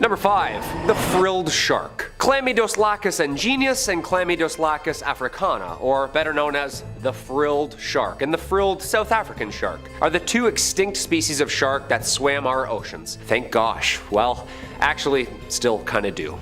Number 5. The frilled shark. Chlamydoslacus angeneus and Chlamydoslacus africana, or better known as the frilled shark and the frilled South African shark, are the two extinct species of shark that swam our oceans. Thank gosh. Well, actually, still kinda do.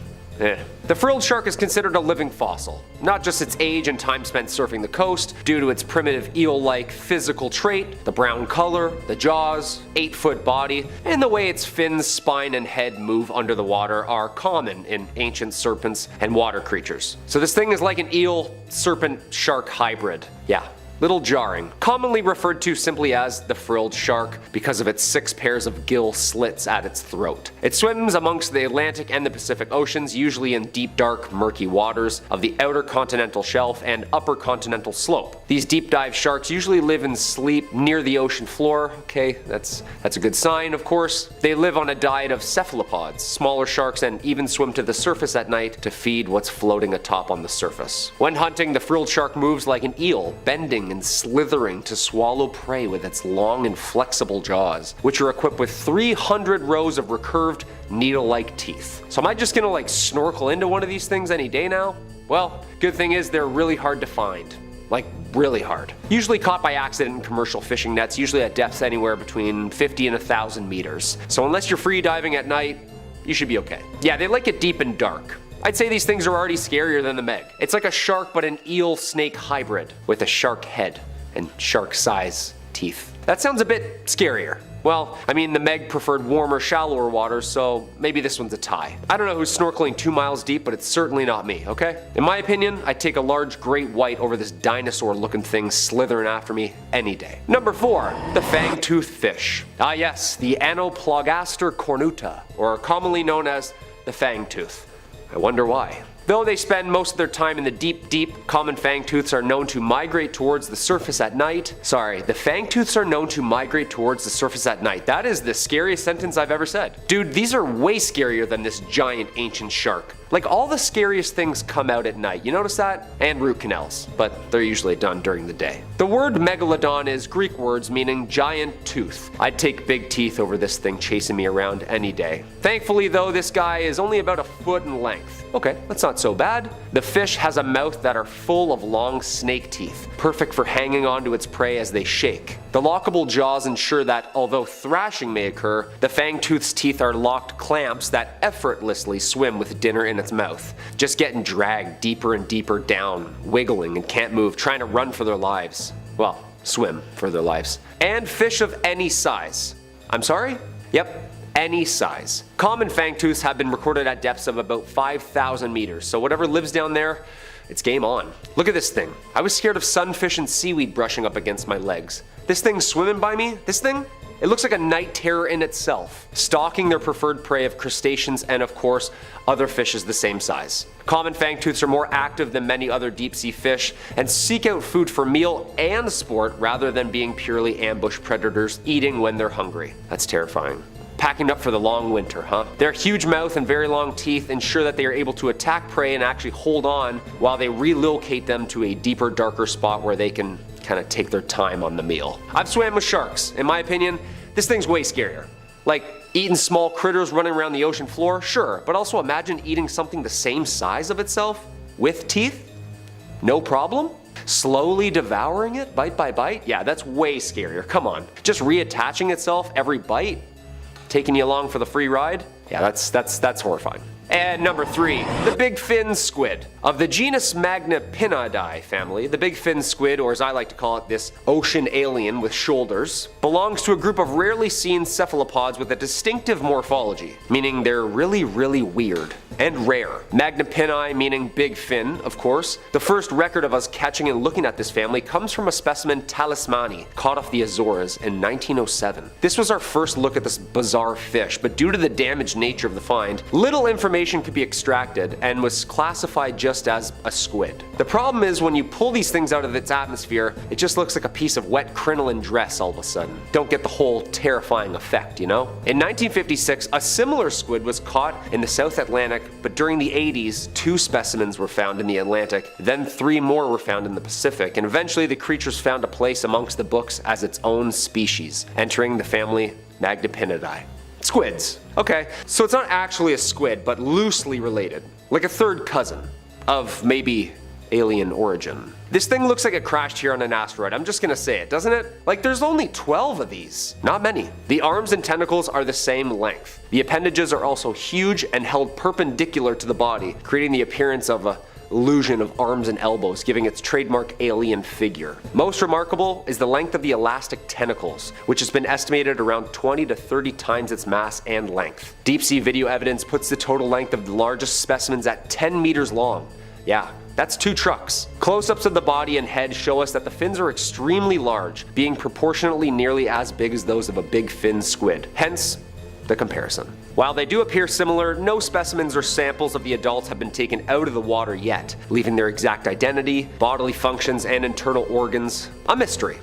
The frilled shark is considered a living fossil, not just its age and time spent surfing the coast, due to its primitive eel-like physical trait, the brown color, the jaws, 8-foot body, and the way its fins, spine, and head move under the water are common in ancient serpents and water creatures. So this thing is like an eel-serpent-shark hybrid. Yeah. Little jarring. Commonly referred to simply as the frilled shark because of its 6 pairs of gill slits at its throat. It swims amongst the Atlantic and the Pacific Oceans, usually in deep, dark, murky waters of the outer continental shelf and upper continental slope. These deep dive sharks usually live and sleep near the ocean floor. Okay, that's a good sign, of course. They live on a diet of cephalopods, smaller sharks, and even swim to the surface at night to feed what's floating atop on the surface. When hunting, the frilled shark moves like an eel, bending and slithering to swallow prey with its long and flexible jaws, which are equipped with 300 rows of recurved, needle-like teeth. So am I just gonna like snorkel into one of these things any day now? Well, good thing is they're really hard to find. Like, really hard. Usually caught by accident in commercial fishing nets, usually at depths anywhere between 50 and 1,000 meters. So unless you're free diving at night, you should be okay. Yeah, they like it deep and dark. I'd say these things are already scarier than the Meg. It's like a shark but an eel-snake hybrid with a shark head and shark-size teeth. That sounds a bit scarier. Well, I mean, the Meg preferred warmer, shallower waters, so maybe this one's a tie. I don't know who's snorkeling 2 miles deep, but it's certainly not me, okay? In my opinion, I'd take a large great white over this dinosaur-looking thing slithering after me any day. Number 4. The fang-toothed fish. Ah yes, the Anoplogaster cornuta, or commonly known as the fangtooth. I wonder why. Though they spend most of their time in the deep, common fangtooths are known to migrate towards the surface at night. Sorry, the fangtooths are known to migrate towards the surface at night. That is the scariest sentence I've ever said. Dude, these are way scarier than this giant ancient shark. Like, all the scariest things come out at night, you notice that? And root canals, but they're usually done during the day. The word Megalodon is Greek words meaning giant tooth. I'd take big teeth over this thing chasing me around any day. Thankfully though, this guy is only about 1 foot in length. Okay, that's not so bad. The fish has a mouth that are full of long snake teeth, perfect for hanging onto its prey as they shake. The lockable jaws ensure that, although thrashing may occur, the fangtooth's teeth are locked clamps that effortlessly swim with dinner in its mouth, just getting dragged deeper and deeper down, wiggling and can't move, trying to run for their lives. Well, swim for their lives. And fish of any size. I'm sorry? Yep. Any size. Common fangtooths have been recorded at depths of about 5,000 meters, so whatever lives down there, it's game on. Look at this thing. I was scared of sunfish and seaweed brushing up against my legs. This thing swimming by me, this thing? It looks like a night terror in itself, stalking their preferred prey of crustaceans and of course, other fishes the same size. Common fangtooths are more active than many other deep sea fish and seek out food for meal and sport rather than being purely ambush predators eating when they're hungry. That's terrifying. Packing up for the long winter, huh? Their huge mouth and very long teeth ensure that they are able to attack prey and actually hold on while they relocate them to a deeper, darker spot where they can kind of take their time on the meal. I've swam with sharks. In my opinion, this thing's way scarier. Like, eating small critters running around the ocean floor, sure, but also imagine eating something the same size of itself with teeth? No problem? Slowly devouring it, bite by bite? Yeah, that's way scarier. Come on. Just reattaching itself every bite? Taking you along for the free ride? Yeah, that's horrifying. And number 3, the BIGFIN squid. Of the genus Magnapinidae family, the BIGFIN squid, or as I like to call it, this ocean alien with shoulders, belongs to a group of rarely seen cephalopods with a distinctive morphology, meaning they're really weird and rare. Magnapini meaning big fin, of course. The first record of us catching and looking at this family comes from a specimen talismani caught off the Azores in 1907. This was our first look at this bizarre fish, but due to the damaged nature of the find, little information could be extracted and was classified just as a squid. The problem is when you pull these things out of its atmosphere, it just looks like a piece of wet crinoline dress all of a sudden. Don't get the whole terrifying effect, you know? In 1956, a similar squid was caught in the South Atlantic, but during the 80s, 2 specimens were found in the Atlantic, then 3 more were found in the Pacific, and eventually the creatures found a place amongst the books as its own species, entering the family Magnapinidae. Squids. Okay, so it's not actually a squid, but loosely related. Like a third cousin of maybe alien origin. This thing looks like it crashed here on an asteroid, I'm just gonna say it, doesn't it? Like there's only 12 of these, not many. The arms and tentacles are the same length. The appendages are also huge and held perpendicular to the body, creating the appearance of a illusion of arms and elbows, giving its trademark alien figure. Most remarkable is the length of the elastic tentacles, which has been estimated around 20 to 30 times its mass and length. Deep sea video evidence puts the total length of the largest specimens at 10 meters long. Yeah, that's 2 trucks. Close-ups of the body and head show us that the fins are extremely large, being proportionately nearly as big as those of a big fin squid. Hence, the comparison. While they do appear similar, no specimens or samples of the adults have been taken out of the water yet, leaving their exact identity, bodily functions, and internal organs a mystery.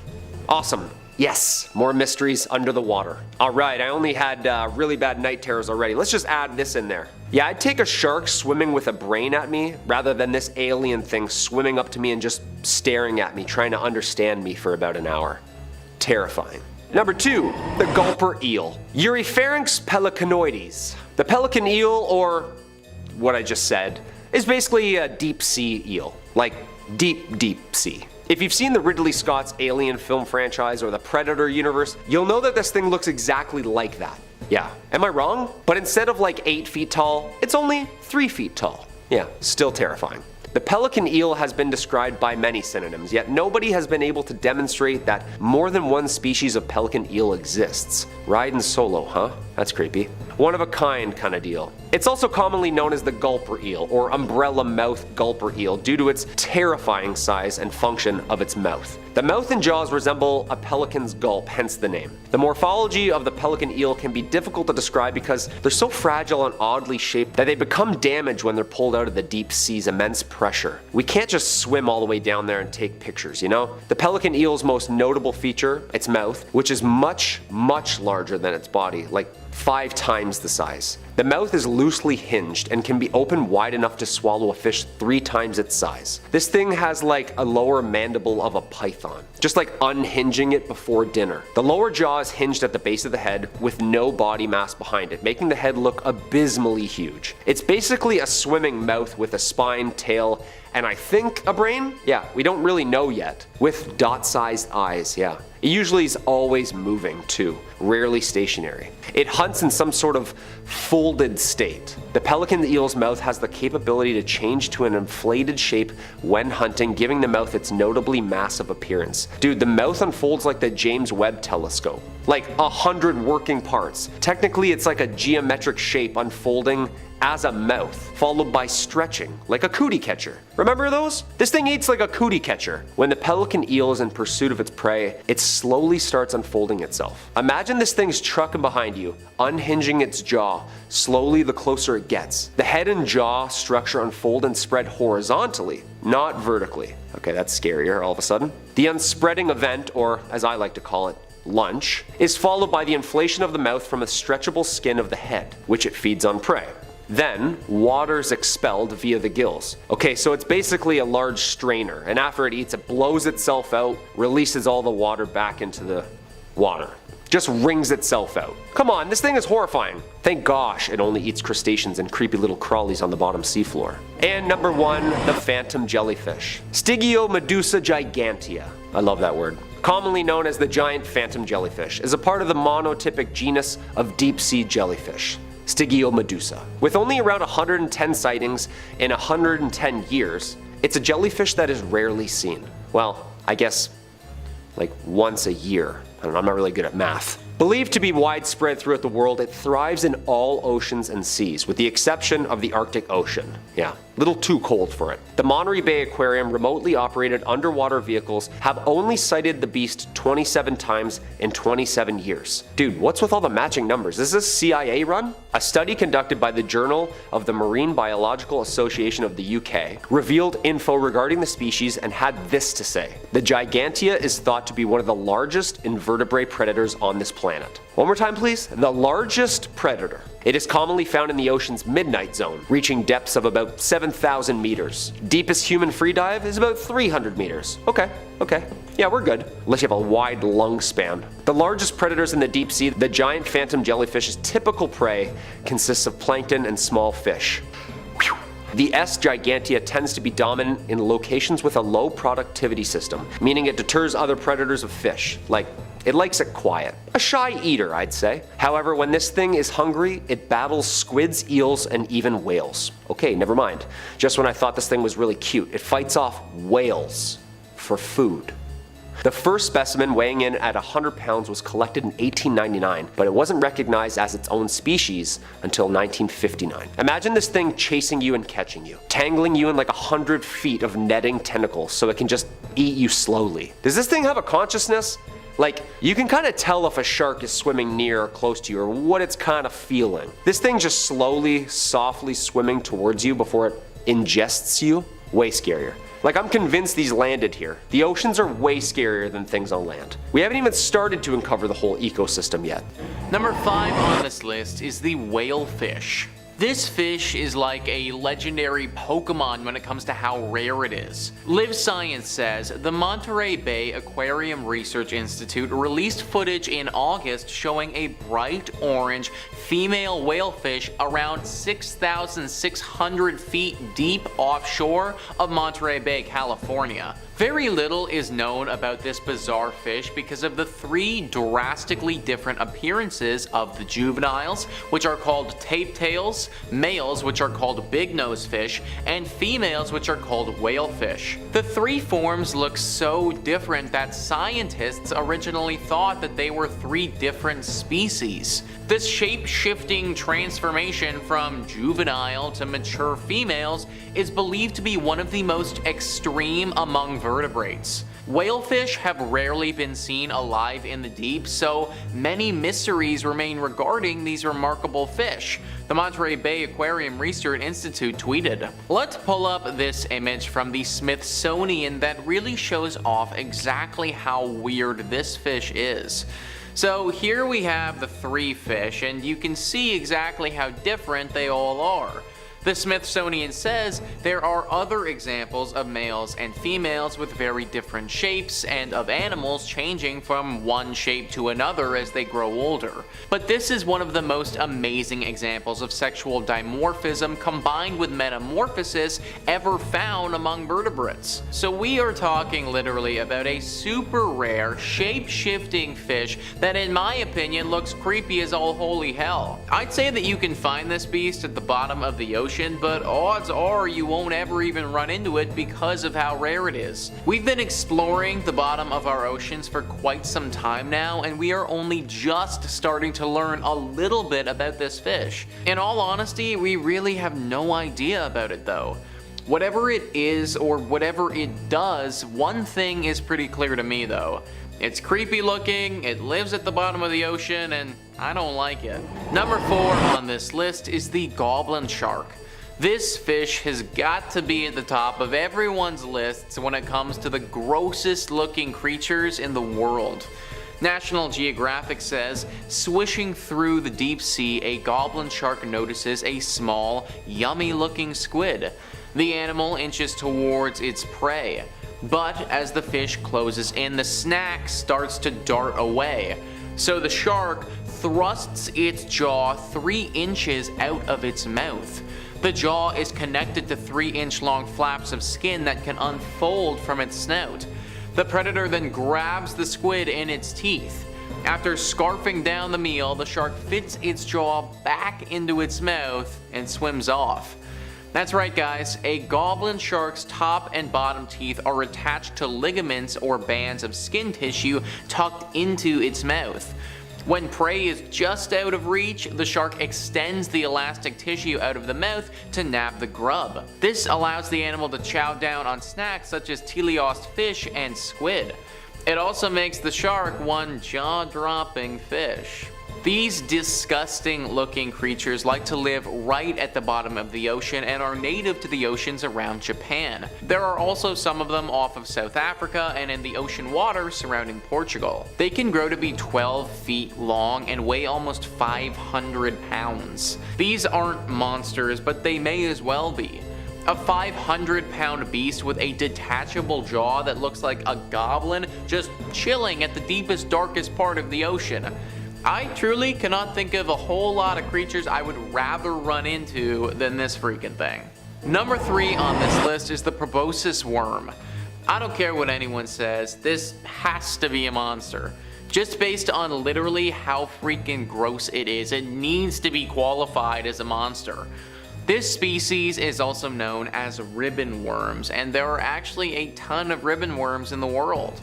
Awesome. Yes, more mysteries under the water. Alright, I only had really bad night terrors already. Let's just add this in there. Yeah, I'd take a shark swimming with a brain at me rather than this alien thing swimming up to me and just staring at me, trying to understand me for about an hour. Terrifying. Number 2, the gulper eel. Eurypharynx pelicanoides. The pelican eel, or what I just said, is basically a deep sea eel. Like deep sea. If you've seen the Ridley Scott's Alien film franchise or the Predator universe, you'll know that this thing looks exactly like that. Yeah, am I wrong? But instead of like 8 feet tall, it's only 3 feet tall. Yeah, still terrifying. The pelican eel has been described by many synonyms, yet nobody has been able to demonstrate that more than one species of pelican eel exists. Riding solo, huh? That's creepy. One of a kind kinda deal. It's also commonly known as the gulper eel, or umbrella mouth gulper eel, due to its terrifying size and function of its mouth. The mouth and jaws resemble a pelican's gulp, hence the name. The morphology of the pelican eel can be difficult to describe because they're so fragile and oddly shaped that they become damaged when they're pulled out of the deep sea's immense pressure. We can't just swim all the way down there and take pictures, you know? The pelican eel's most notable feature, its mouth, which is much larger than its body, like 5 times the size. The mouth is loosely hinged and can be opened wide enough to swallow a fish 3 times its size. This thing has like a lower mandible of a python, just like unhinging it before dinner. The lower jaw is hinged at the base of the head with no body mass behind it, making the head look abysmally huge. It's basically a swimming mouth with a spine, tail, and I think a brain? Yeah, we don't really know yet. With dot-sized eyes, yeah. It usually is always moving too, rarely stationary. It hunts in some sort of folded state. The pelican eel's mouth has the capability to change to an inflated shape when hunting, giving the mouth its notably massive appearance. Dude, the mouth unfolds like the James Webb telescope. Like 100 working parts. Technically, it's like a geometric shape unfolding as a mouth, followed by stretching, like a cootie catcher. Remember those? This thing eats like a cootie catcher. When the pelican eel is in pursuit of its prey, it slowly starts unfolding itself. Imagine this thing's trucking behind you, unhinging its jaw, slowly the closer it gets. The head and jaw structure unfold and spread horizontally, not vertically. Okay, that's scarier all of a sudden. The unspreading event, or as I like to call it, lunch, is followed by the inflation of the mouth from a stretchable skin of the head, which it feeds on prey. Then, water's expelled via the gills. Okay, so it's basically a large strainer, and after it eats, it blows itself out, releases all the water back into the water. Just wrings itself out. Come on, this thing is horrifying. Thank gosh it only eats crustaceans and creepy little crawlies on the bottom seafloor. And number 1, the phantom jellyfish. Stygiomedusa gigantea. I love that word. Commonly known as the giant phantom jellyfish, is a part of the monotypic genus of deep sea jellyfish. Stygiomedusa. With only around 110 sightings in 110 years, it's a jellyfish that is rarely seen. Well, I guess like once a year. I don't know, I'm not really good at math. Believed to be widespread throughout the world, it thrives in all oceans and seas, with the exception of the Arctic Ocean. Yeah, a little too cold for it. The Monterey Bay Aquarium remotely operated underwater vehicles have only sighted the beast 27 times in 27 years. Dude, what's with all the matching numbers? Is this CIA run? A study conducted by the Journal of the Marine Biological Association of the UK revealed info regarding the species and had this to say. The gigantea is thought to be one of the largest invertebrate predators on this planet. planet. One more time please. The largest predator. It is commonly found in the ocean's midnight zone, reaching depths of about 7,000 meters. Deepest human free dive is about 300 meters. Okay. Yeah, we're good. Unless you have a wide lung span. The largest predators in the deep sea, the giant phantom jellyfish's typical prey consists of plankton and small fish. The S. gigantea tends to be dominant in locations with a low productivity system, meaning it deters other predators of fish. Like, it likes it quiet. A shy eater, I'd say. However, when this thing is hungry, it battles squids, eels, and even whales. Okay, never mind. Just when I thought this thing was really cute, it fights off whales for food. The first specimen, weighing in at 100 pounds, was collected in 1899, but it wasn't recognized as its own species until 1959. Imagine this thing chasing you and catching you, tangling you in like 100 feet of netting tentacles so it can just eat you slowly. Does this thing have a consciousness? Like, you can kind of tell if a shark is swimming near or close to you or what it's kind of feeling. This thing just slowly, softly swimming towards you before it ingests you? Way scarier. Like, I'm convinced these landed here. The oceans are way scarier than things on land. We haven't even started to uncover the whole ecosystem yet. Number 5 on this list is the whalefish. This fish is like a legendary Pokemon when it comes to how rare it is. Live Science says the Monterey Bay Aquarium Research Institute released footage in August showing a bright orange female whalefish around 6,600 feet deep offshore of Monterey Bay, California. Very little is known about this bizarre fish because of the 3 drastically different appearances of the juveniles, which are called tape tails, males, which are called big nose fish, and females, which are called whalefish. The 3 forms look so different that scientists originally thought that they were 3 different species. This shape-shifting transformation from juvenile to mature females is believed to be one of the most extreme among vertebrates. Whalefish have rarely been seen alive in the deep, so many mysteries remain regarding these remarkable fish. The Monterey Bay Aquarium Research Institute tweeted, "Let's pull up this image from the Smithsonian that really shows off exactly how weird this fish is." So here we have the 3 fish, and you can see exactly how different they all are. The Smithsonian says there are other examples of males and females with very different shapes and of animals changing from one shape to another as they grow older. But this is one of the most amazing examples of sexual dimorphism combined with metamorphosis ever found among vertebrates. So we are talking literally about a super rare, shape-shifting fish that in my opinion looks creepy as all holy hell. I'd say that you can find this beast at the bottom of the ocean, but odds are you won't ever even run into it because of how rare it is. We've been exploring the bottom of our oceans for quite some time now, and we are only just starting to learn a little bit about this fish. In all honesty, we really have no idea about it though. Whatever it is or whatever it does, one thing is pretty clear to me though. It's creepy looking, it lives at the bottom of the ocean, and I don't like it. Number 4 on this list is the goblin shark. This fish has got to be at the top of everyone's lists when it comes to the grossest looking creatures in the world. National Geographic says, swishing through the deep sea, a goblin shark notices a small, yummy looking squid. The animal inches towards its prey, but as the fish closes in, the snack starts to dart away. So the shark thrusts its jaw 3 inches out of its mouth. The jaw is connected to 3-inch long flaps of skin that can unfold from its snout. The predator then grabs the squid in its teeth. After scarfing down the meal, the shark fits its jaw back into its mouth and swims off. That's right guys, a goblin shark's top and bottom teeth are attached to ligaments or bands of skin tissue tucked into its mouth. When prey is just out of reach, the shark extends the elastic tissue out of the mouth to nab the grub. This allows the animal to chow down on snacks such as teleost fish and squid. It also makes the shark one jaw-dropping fish. These disgusting looking creatures like to live right at the bottom of the ocean and are native to the oceans around Japan. There are also some of them off of South Africa and in the ocean water surrounding Portugal. They can grow to be 12 feet long and weigh almost 500 pounds. These aren't monsters, but they may as well be. A 500-pound beast with a detachable jaw that looks like a goblin just chilling at the deepest, darkest part of the ocean. I truly cannot think of a whole lot of creatures I would rather run into than this freaking thing. Number 3 on this list is the proboscis worm. I don't care what anyone says, this has to be a monster. Just based on literally how freaking gross it is, it needs to be qualified as a monster. This species is also known as ribbon worms, and there are actually a ton of ribbon worms in the world.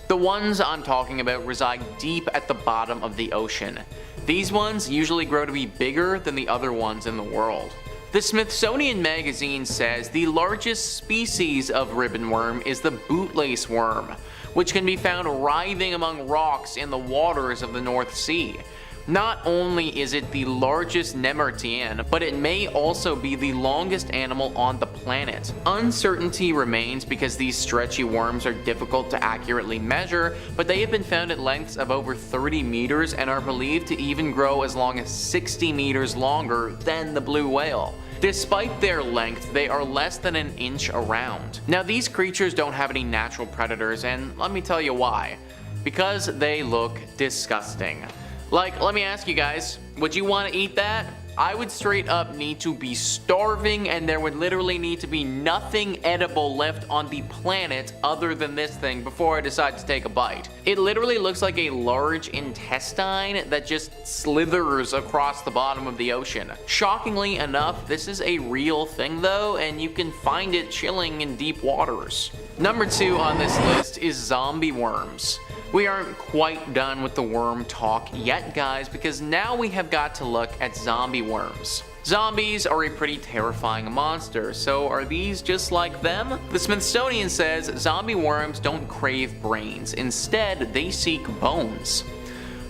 The ones I'm talking about reside deep at the bottom of the ocean. These ones usually grow to be bigger than the other ones in the world. The Smithsonian Magazine says the largest species of ribbon worm is the bootlace worm, which can be found writhing among rocks in the waters of the North Sea. Not only is it the largest nemertean, but it may also be the longest animal on the planet. Uncertainty remains because these stretchy worms are difficult to accurately measure, but they have been found at lengths of over 30 meters and are believed to even grow as long as 60 meters longer than the blue whale. Despite their length, they are less than an inch around. Now, these creatures don't have any natural predators, and let me tell you why. Because they look disgusting. Like, let me ask you guys, would you want to eat that? I would straight up need to be starving, and there would literally need to be nothing edible left on the planet other than this thing before I decide to take a bite. It literally looks like a large intestine that just slithers across the bottom of the ocean. Shockingly enough, this is a real thing though, and you can find it chilling in deep waters. Number 2 on this list is zombie worms. We aren't quite done with the worm talk yet, guys, because now we have got to look at zombie worms. Zombies are a pretty terrifying monster, so are these just like them? The Smithsonian says zombie worms don't crave brains, instead they seek bones.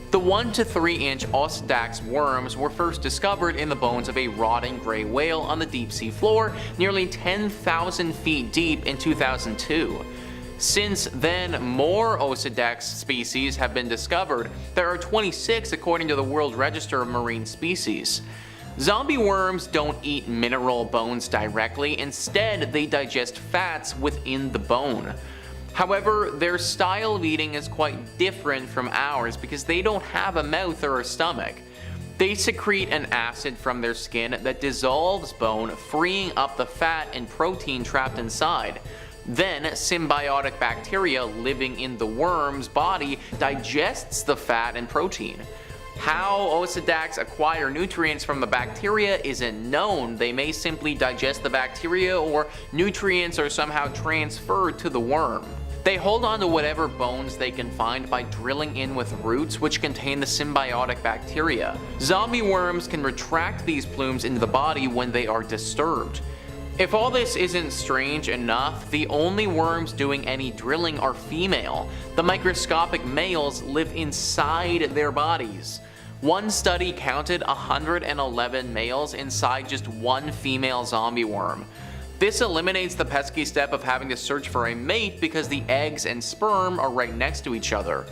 The 1 to 3 inch Osedax worms were first discovered in the bones of a rotting gray whale on the deep sea floor nearly 10,000 feet deep in 2002. Since then, more Osedax species have been discovered. There are 26 according to the World Register of Marine Species. Zombie worms don't eat mineral bones directly, instead they digest fats within the bone. However, their style of eating is quite different from ours because they don't have a mouth or a stomach. They secrete an acid from their skin that dissolves bone, freeing up the fat and protein trapped inside. Then, symbiotic bacteria living in the worm's body digests the fat and protein. How Osedax acquire nutrients from the bacteria isn't known. They may simply digest the bacteria, or nutrients are somehow transferred to the worm. They hold on to whatever bones they can find by drilling in with roots which contain the symbiotic bacteria. Zombie worms can retract these plumes into the body when they are disturbed. If all this isn't strange enough, the only worms doing any drilling are female. The microscopic males live inside their bodies. One study counted 111 males inside just one female zombie worm. This eliminates the pesky step of having to search for a mate because the eggs and sperm are right next to each other.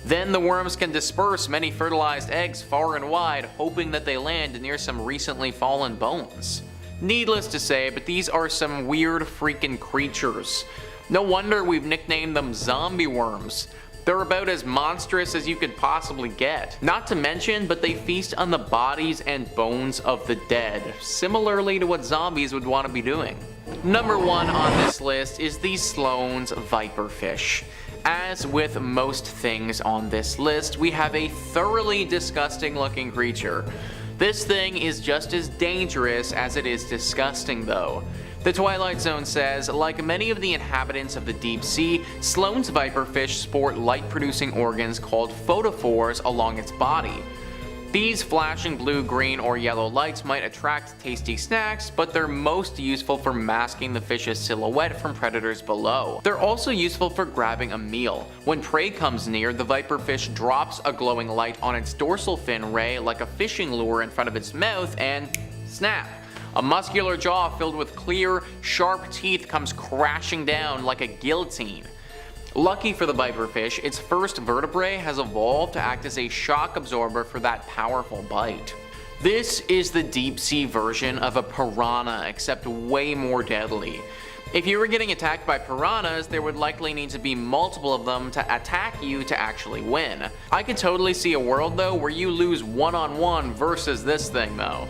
Then the worms can disperse many fertilized eggs far and wide, hoping that they land near some recently fallen bones. Needless to say, but these are some weird freaking creatures. No wonder we've nicknamed them zombie worms. They're about as monstrous as you could possibly get. Not to mention, but they feast on the bodies and bones of the dead, similarly to what zombies would want to be doing. Number 1 on this list is the Sloane's viperfish. As with most things on this list, we have a thoroughly disgusting looking creature. This thing is just as dangerous as it is disgusting though. The Twilight Zone says, like many of the inhabitants of the deep sea, Sloane's viperfish sport light-producing organs called photophores along its body. These flashing blue, green, or yellow lights might attract tasty snacks, but they're most useful for masking the fish's silhouette from predators below. They're also useful for grabbing a meal. When prey comes near, the viperfish drops a glowing light on its dorsal fin ray like a fishing lure in front of its mouth and snap. A muscular jaw filled with clear, sharp teeth comes crashing down like a guillotine. Lucky for the viperfish, its first vertebrae has evolved to act as a shock absorber for that powerful bite. This is the deep sea version of a piranha, except way more deadly. If you were getting attacked by piranhas, there would likely need to be multiple of them to attack you to actually win. I could totally see a world though where you lose one-on-one versus this thing though.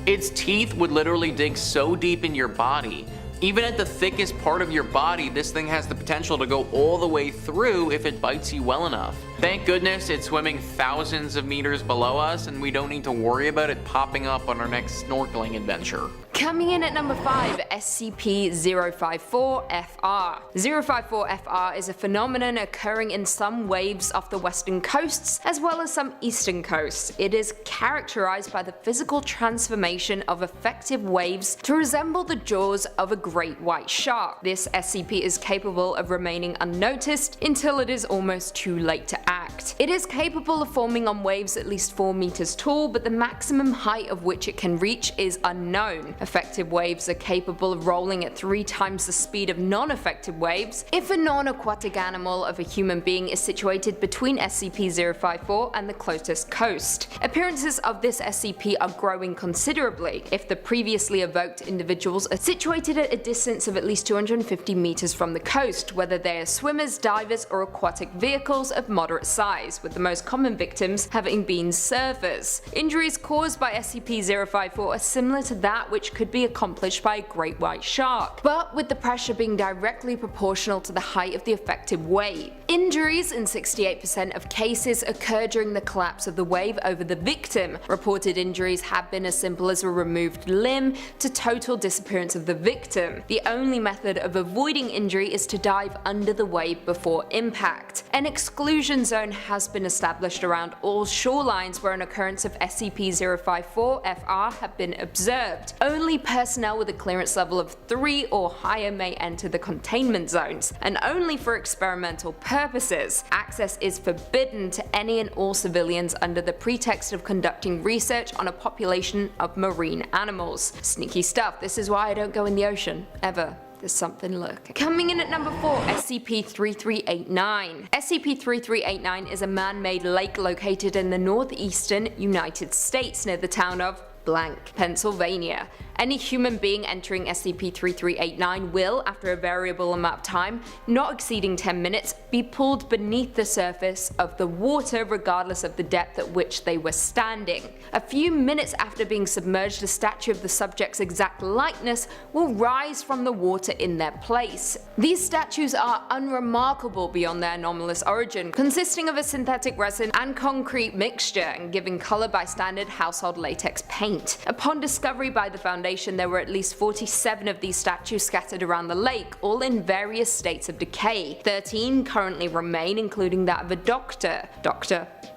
Its teeth would literally dig so deep in your body. Even at the thickest part of your body, this thing has the potential to go all the way through if it bites you well enough. Thank goodness it's swimming thousands of meters below us and we don't need to worry about it popping up on our next snorkeling adventure. Coming in at number 5, SCP-054-FR. 054-FR is a phenomenon occurring in some waves off the western coasts as well as some eastern coasts. It is characterized by the physical transformation of effective waves to resemble the jaws of a great white shark. This SCP is capable of remaining unnoticed until it is almost too late to act. It is capable of forming on waves at least 4 meters tall, but the maximum height of which it can reach is unknown. Effective waves are capable of rolling at 3 times the speed of non-effective waves if a non-aquatic animal of a human being is situated between SCP-054 and the closest coast. Appearances of this SCP are growing considerably if the previously evoked individuals are situated at a distance of at least 250 meters from the coast, whether they are swimmers, divers, or aquatic vehicles of moderate size, with the most common victims having been surfers. Injuries caused by SCP-054 are similar to that which could be accomplished by a great white shark, but with the pressure being directly proportional to the height of the effective wave. Injuries in 68% of cases occur during the collapse of the wave over the victim. Reported injuries have been as simple as a removed limb to total disappearance of the victim. The only method of avoiding injury is to dive under the wave before impact. An exclusion zone has been established around all shorelines where an occurrence of SCP-054-FR have been observed. Only personnel with a clearance level of 3 or higher may enter the containment zones, and only for experimental purposes. Access is forbidden to any and all civilians under the pretext of conducting research on a population of marine animals. Sneaky stuff, this is why I don't go in the ocean, ever. There's something lurking. Coming in at number 4, SCP-3389. SCP-3389 is a man-made lake located in the northeastern United States near the town of Pennsylvania. Any human being entering SCP-3389 will, after a variable amount of time, not exceeding 10 minutes, be pulled beneath the surface of the water regardless of the depth at which they were standing. A few minutes after being submerged, a statue of the subject's exact likeness will rise from the water in their place. These statues are unremarkable beyond their anomalous origin, consisting of a synthetic resin and concrete mixture and giving color by standard household latex paint. Upon discovery by the Foundation, there were at least 47 of these statues scattered around the lake, all in various states of decay. 13 currently remain, including that of a Dr.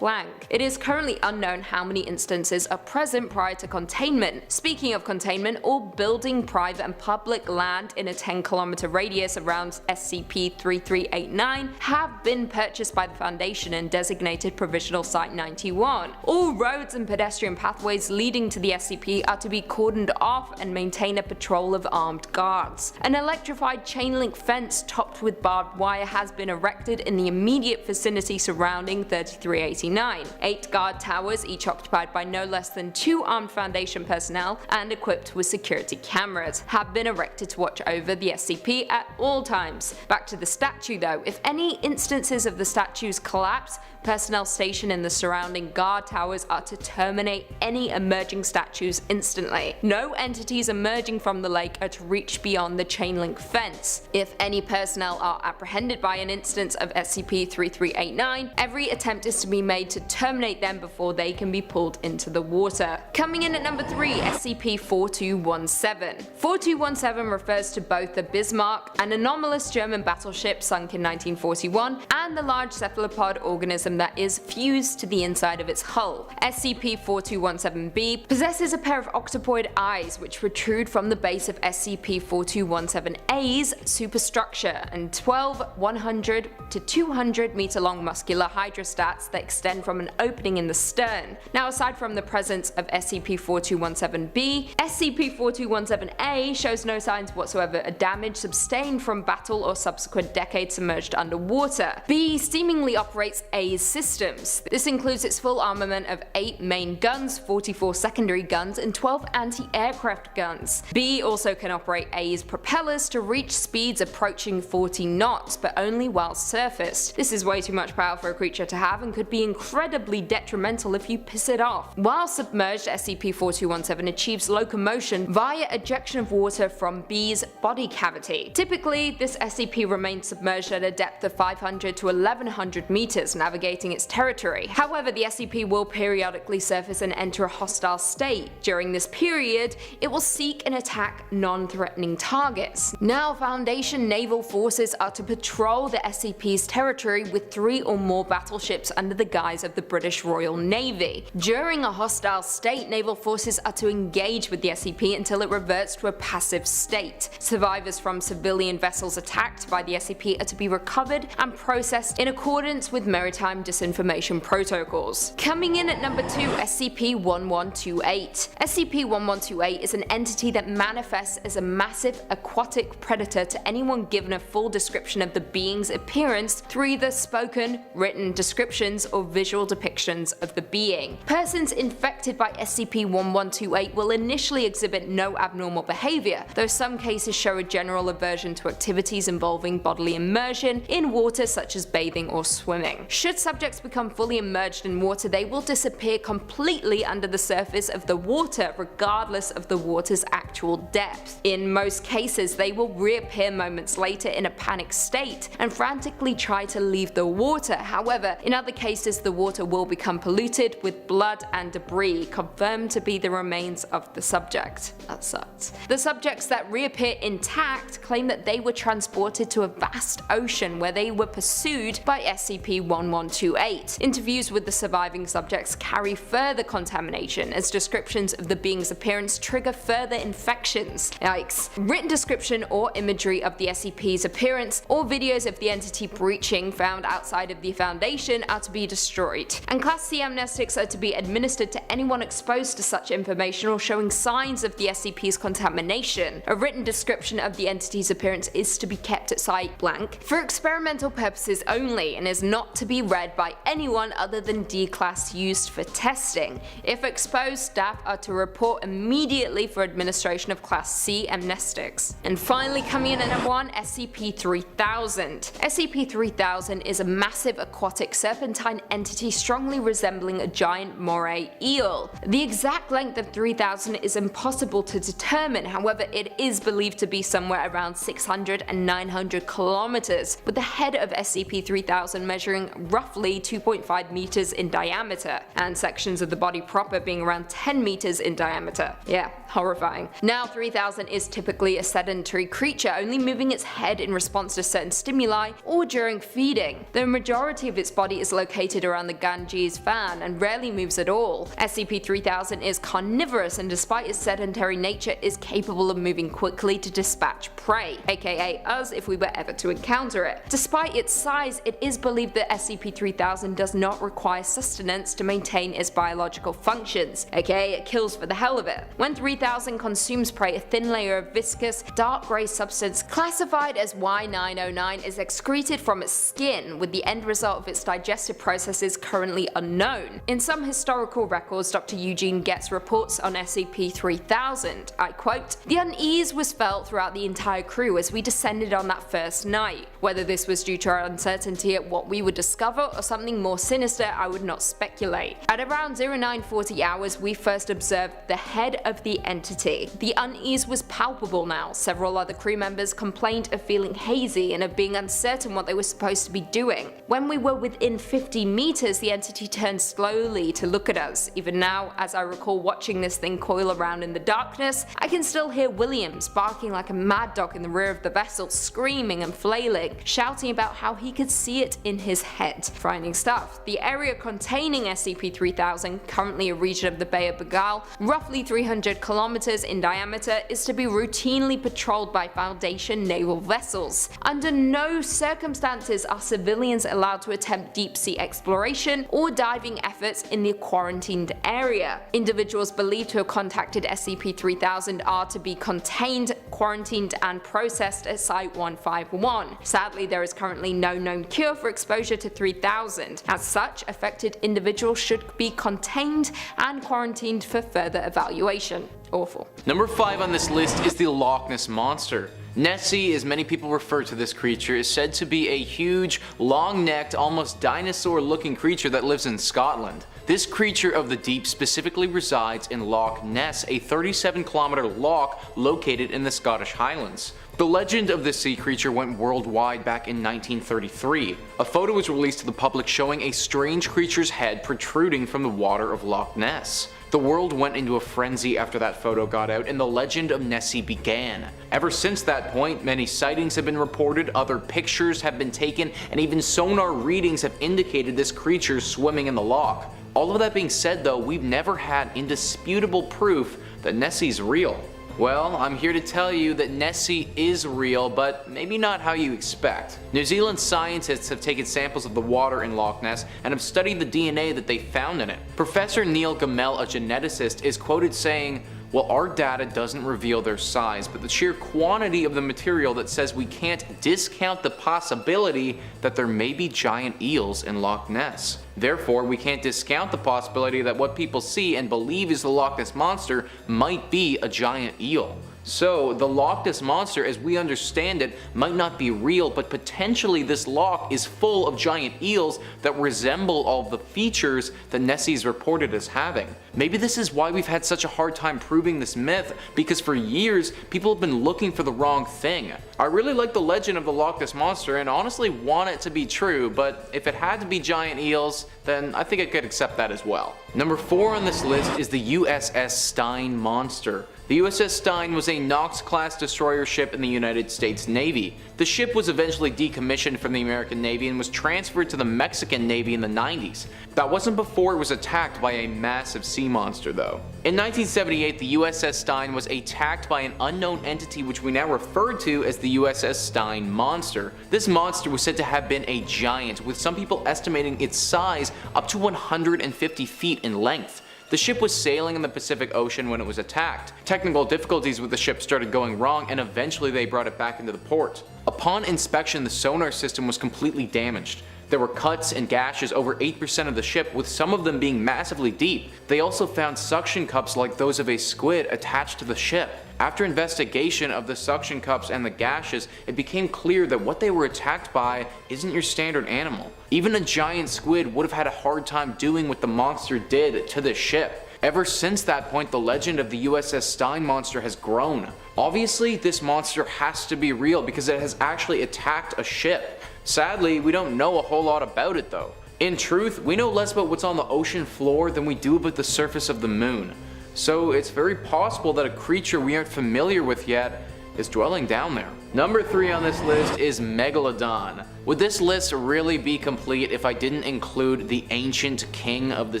Blank. It is currently unknown how many instances are present prior to containment. Speaking of containment, all building, private and public land in a 10-kilometer radius around SCP-3389 have been purchased by the Foundation and designated Provisional Site 91. All roads and pedestrian pathways leading to the SCP are to be cordoned off and maintain a patrol of armed guards. An electrified chain link fence topped with barbed wire has been erected in the immediate vicinity surrounding 3389. 8 guard towers, each occupied by no less than 2 armed Foundation personnel and equipped with security cameras, have been erected to watch over the SCP at all times. Back to the statue though, if any instances of the statue's collapse, personnel stationed in the surrounding guard towers are to terminate any emerging statues instantly. No entities emerging from the lake are to reach beyond the chain link fence. If any personnel are apprehended by an instance of SCP-3389, every attempt is to be made to terminate them before they can be pulled into the water. Coming in at number 3, SCP-4217. 4217 refers to both the Bismarck, an anomalous German battleship sunk in 1941, and the large cephalopod organism that is fused to the inside of its hull. SCP-4217-B possesses a pair of octopoid eyes which protrude from the base of SCP-4217-A's superstructure, and 12 100 to 200 meter long muscular hydrostats that extend from an opening in the stern. Now, aside from the presence of SCP-4217-B, SCP-4217-A shows no signs whatsoever of damage sustained from battle or subsequent decades submerged underwater. B seemingly operates A's systems. This includes its full armament of 8 main guns, 44 secondary guns, and 12 anti-aircraft guns. B also can operate A's propellers to reach speeds approaching 40 knots, but only while surfaced. This is way too much power for a creature to have and could be incredibly detrimental if you piss it off. While submerged, SCP-4217 achieves locomotion via ejection of water from B's body cavity. Typically, this SCP remains submerged at a depth of 500 to 1100 meters, navigating its territory. However, the SCP will periodically surface and enter a hostile state. During this period, it will seek and attack non-threatening targets. Now, Foundation naval forces are to patrol the SCP's territory with 3 or more battleships under the guise of the British Royal Navy. During a hostile state, naval forces are to engage with the SCP until it reverts to a passive state. Survivors from civilian vessels attacked by the SCP are to be recovered and processed in accordance with maritime disinformation protocols. Coming in at number 2, SCP-1128. SCP-1128 is an entity that manifests as a massive aquatic predator to anyone given a full description of the being's appearance through either spoken, written descriptions, or visual depictions of the being. Persons infected by SCP-1128 will initially exhibit no abnormal behavior, though some cases show a general aversion to activities involving bodily immersion in water such as bathing or swimming. Should subjects become fully immersed in water, they will disappear completely under the surface of the water regardless of the water's actual depth. In most cases, they will reappear moments later in a panic state and frantically try to leave the water. However, in other cases, the water will become polluted with blood and debris, confirmed to be the remains of the subject. That sucks. The subjects that reappear intact claim that they were transported to a vast ocean where they were pursued by SCP-1128. Interviews with the surviving subjects carry further contamination, as descriptions of the being's appearance trigger further infections. Yikes. Written description or imagery of the SCP's appearance or videos of the entity breaching found outside of the Foundation are to be destroyed, and Class C amnestics are to be administered to anyone exposed to such information or showing signs of the SCP's contamination. A written description of the entity's appearance is to be kept at site blank for experimental purposes only and is not to be read by anyone other than D-Class used for testing. If exposed, staff are to report immediately for administration of Class C amnestics. And finally, coming in at number 1, SCP-3000. SCP-3000 is a massive aquatic serpentine entity strongly resembling a giant moray eel. The exact length of 3000 is impossible to determine, however it is believed to be somewhere around 600 and 900 kilometers, with the head of SCP-3000 measuring roughly 2.5 meters in diameter, and sections of the body proper being around 10 meters in diameter. Yeah, horrifying. Now, 3000 is typically a sedentary creature, only moving its head in response to certain stimuli or during feeding. The majority of its body is located around the Ganges fan and rarely moves at all. SCP-3000 is carnivorous and despite its sedentary nature is capable of moving quickly to dispatch prey, aka us if we were ever to encounter it. Despite its size, it is believed that SCP-3000 does not require sustenance to maintain its biological functions, aka it kills for the hell of it. When 3000 consumes prey, a thin layer of viscous, dark grey substance classified as Y909 is excreted from its skin, with the end result of its digestive processes currently unknown. In some historical records, Dr. Eugene Getz reports on SCP-3000, I quote, "The unease was felt throughout the entire crew as we descended on that first night. Whether this was due to our uncertainty at what we would discover or something more sinister, I would not speculate. At around 0940 hours, we first observed the head of the the entity. The unease was palpable now. Several other crew members complained of feeling hazy and of being uncertain what they were supposed to be doing. When we were within 50 meters, the entity turned slowly to look at us. Even now, as I recall watching this thing coil around in the darkness, I can still hear Williams barking like a mad dog in the rear of the vessel, screaming and flailing, shouting about how he could see it in his head. Frightening stuff. The area containing SCP-3000, currently a region of the Bay of Bengal, roughly 300 kilometers in diameter, is to be routinely patrolled by Foundation naval vessels. Under no circumstances are civilians allowed to attempt deep-sea exploration or diving efforts in the quarantined area. Individuals believed to have contacted SCP-3000 are to be contained, quarantined, and processed at Site-151. Sadly, there is currently no known cure for exposure to 3000. As such, affected individuals should be contained and quarantined for further evaluation. Awful. Number 5 on this list is the Loch Ness Monster. Nessie, as many people refer to this creature, is said to be a huge, long-necked, almost dinosaur-looking creature that lives in Scotland. This creature of the deep specifically resides in Loch Ness, a 37-kilometer loch located in the Scottish Highlands. The legend of this sea creature went worldwide back in 1933. A photo was released to the public showing a strange creature's head protruding from the water of Loch Ness. The world went into a frenzy after that photo got out and the legend of Nessie began. Ever since that point, many sightings have been reported, other pictures have been taken, and even sonar readings have indicated this creature swimming in the loch. All of that being said though, we've never had indisputable proof that Nessie's real. Well, I'm here to tell you that Nessie is real, but maybe not how you expect. New Zealand scientists have taken samples of the water in Loch Ness and have studied the DNA that they found in it. Professor Neil Gamel, a geneticist, is quoted saying, "Well, our data doesn't reveal their size, but the sheer quantity of the material that says we can't discount the possibility that there may be giant eels in Loch Ness. Therefore, we can't discount the possibility that what people see and believe is the Loch Ness Monster might be a giant eel." So, the Loch Ness Monster, as we understand it, might not be real, but potentially this loch is full of giant eels that resemble all of the features that Nessie is reported as having. Maybe this is why we've had such a hard time proving this myth, because for years, people have been looking for the wrong thing. I really like the legend of the Loch Ness Monster and honestly want it to be true, but if it had to be giant eels, then I think I could accept that as well. Number 4 on this list is the USS STEIN monster. The USS STEIN was a Knox-class destroyer ship in the United States Navy. The ship was eventually decommissioned from the American Navy and was transferred to the Mexican Navy in the 90s. That wasn't before it was attacked by a massive sea monster though. In 1978, the USS STEIN was attacked by an unknown entity which we now refer to as the USS STEIN monster. This monster was said to have been a giant, with some people estimating its size up to 150 feet in length. The ship was sailing in the Pacific Ocean when it was attacked. Technical difficulties with the ship started going wrong and eventually they brought it back into the port. Upon inspection, the sonar system was completely damaged. There were cuts and gashes over 8% of the ship, with some of them being massively deep. They also found suction cups like those of a squid attached to the ship. After investigation of the suction cups and the gashes, it became clear that what they were attacked by isn't your standard animal. Even a giant squid would have had a hard time doing what the monster did to this ship. Ever since that point, the legend of the USS STEIN monster has grown. Obviously, this monster has to be real because it has actually attacked a ship. Sadly, we don't know a whole lot about it though. In truth, we know less about what's on the ocean floor than we do about the surface of the moon. So it's very possible that a creature we aren't familiar with yet is dwelling down there. Number 3 on this list is Megalodon. Would this list really be complete if I didn't include the ancient king of the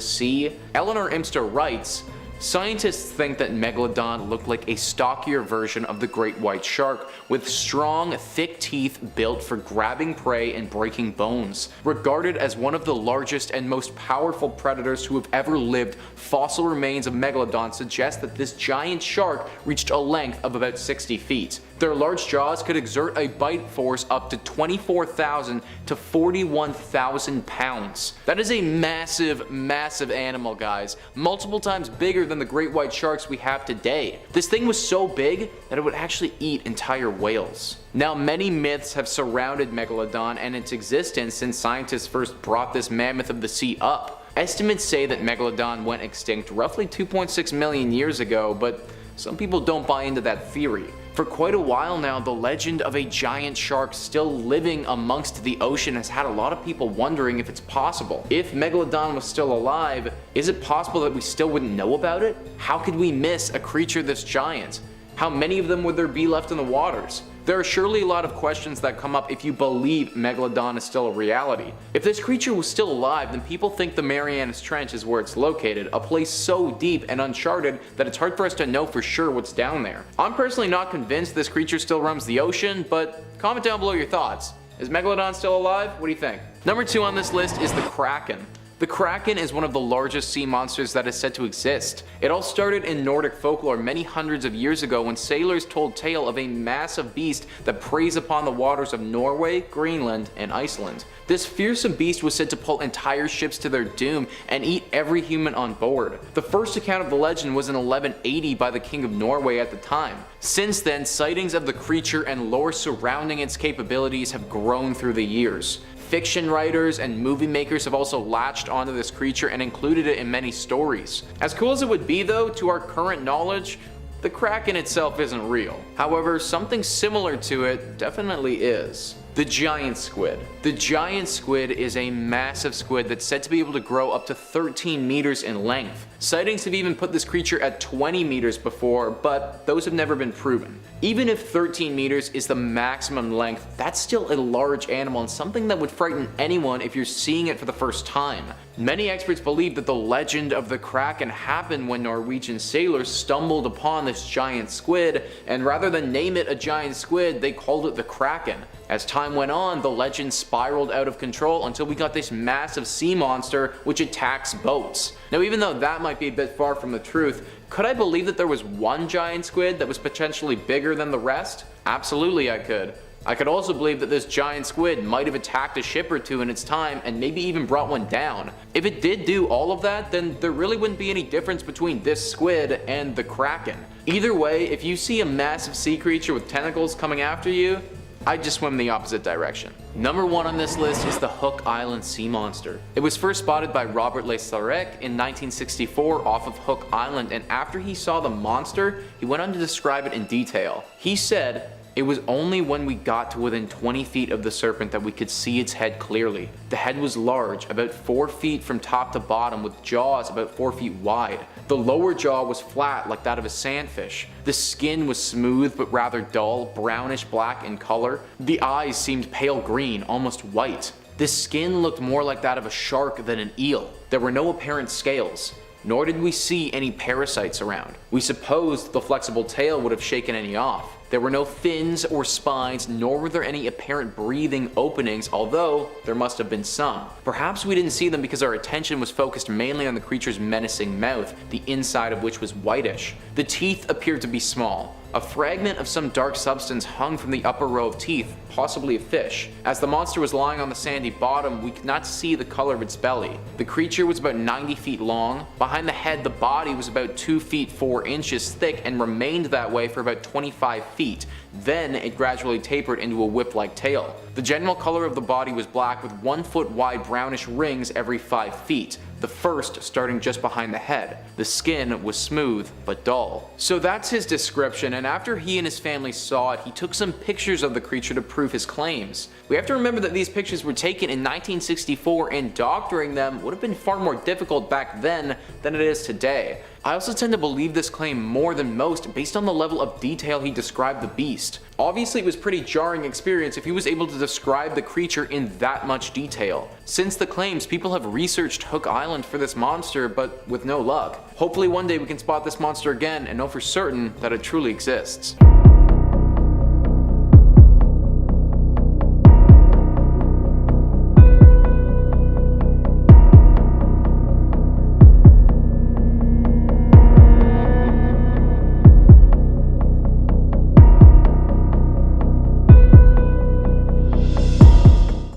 sea? Eleanor Imster writes, "Scientists think that Megalodon looked like a stockier version of the great white shark, with strong, thick teeth built for grabbing prey and breaking bones. Regarded as one of the largest and most powerful predators who have ever lived, fossil remains of Megalodon suggest that this giant shark reached a length of about 60 feet. Their large jaws could exert a bite force up to 24,000 to 41,000 pounds. That is a massive, massive animal, guys. Multiple times bigger than the great white sharks we have today. This thing was so big that it would actually eat entire whales." Now, many myths have surrounded Megalodon and its existence since scientists first brought this mammoth of the sea up. Estimates say that Megalodon went extinct roughly 2.6 million years ago, but some people don't buy into that theory. For quite a while now, the legend of a giant shark still living amongst the ocean has had a lot of people wondering if it's possible. If Megalodon was still alive, is it possible that we still wouldn't know about it? How could we miss a creature this giant? How many of them would there be left in the waters? There are surely a lot of questions that come up if you believe Megalodon is still a reality. If this creature was still alive, then people think the Marianas Trench is where it's located, a place so deep and uncharted that it's hard for us to know for sure what's down there. I'm personally not convinced this creature still roams the ocean, but comment down below your thoughts. Is Megalodon still alive? What do you think? Number 2 on this list is the Kraken. The Kraken is one of the largest sea monsters that is said to exist. It all started in Nordic folklore many hundreds of years ago when sailors told tale of a massive beast that preys upon the waters of Norway, Greenland, and Iceland. This fearsome beast was said to pull entire ships to their doom and eat every human on board. The first account of the legend was in 1180 by the King of Norway at the time. Since then, sightings of the creature and lore surrounding its capabilities have grown through the years. Fiction writers and movie makers have also latched onto this creature and included it in many stories. As cool as it would be though, to our current knowledge, the Kraken itself isn't real. However, something similar to it definitely is. The giant squid. The giant squid is a massive squid that's said to be able to grow up to 13 meters in length. Sightings have even put this creature at 20 meters before, but those have never been proven. Even if 13 meters is the maximum length, that's still a large animal and something that would frighten anyone if you're seeing it for the first time. Many experts believe that the legend of the Kraken happened when Norwegian sailors stumbled upon this giant squid, and rather than name it a giant squid, they called it the Kraken. As time went on, the legend spiraled out of control until we got this massive sea monster which attacks boats. Now, even though that might be a bit far from the truth, could I believe that there was one giant squid that was potentially bigger than the rest? Absolutely I could. I could also believe that this giant squid might have attacked a ship or two in its time and maybe even brought one down. If it did do all of that, then there really wouldn't be any difference between this squid and the Kraken. Either way, if you see a massive sea creature with tentacles coming after you, I'd just swim the opposite direction. Number 1 on this list is the Hook Island sea monster. It was first spotted by Robert Le Sarec in 1964 off of Hook Island, and after he saw the monster, he went on to describe it in detail. He said, "It was only when we got to within 20 feet of the serpent that we could see its head clearly. The head was large, about 4 feet from top to bottom, with jaws about 4 feet wide. The lower jaw was flat like that of a sandfish. The skin was smooth but rather dull, brownish black in color. The eyes seemed pale green, almost white. The skin looked more like that of a shark than an eel. There were no apparent scales, nor did we see any parasites around. We supposed the flexible tail would have shaken any off. There were no fins or spines, nor were there any apparent breathing openings, although there must have been some. Perhaps we didn't see them because our attention was focused mainly on the creature's menacing mouth, the inside of which was whitish. The teeth appeared to be small. A fragment of some dark substance hung from the upper row of teeth, possibly a fish. As the monster was lying on the sandy bottom, we could not see the color of its belly. The creature was about 90 feet long. Behind the head, the body was about 2 feet 4 inches thick and remained that way for about 25 feet. Then it gradually tapered into a whip-like tail. The general color of the body was black with 1 foot wide brownish rings every 5 feet. The first starting just behind the head. The skin was smooth but dull. So that's his description, and after he and his family saw it, he took some pictures of the creature to prove his claims. We have to remember that these pictures were taken in 1964 and doctoring them would have been far more difficult back then than it is today. I also tend to believe this claim more than most based on the level of detail he described the beast. Obviously it was a pretty jarring experience if he was able to describe the creature in that much detail. Since the claims, people have researched Hook Island for this monster, but with no luck. Hopefully one day we can spot this monster again and know for certain that it truly exists.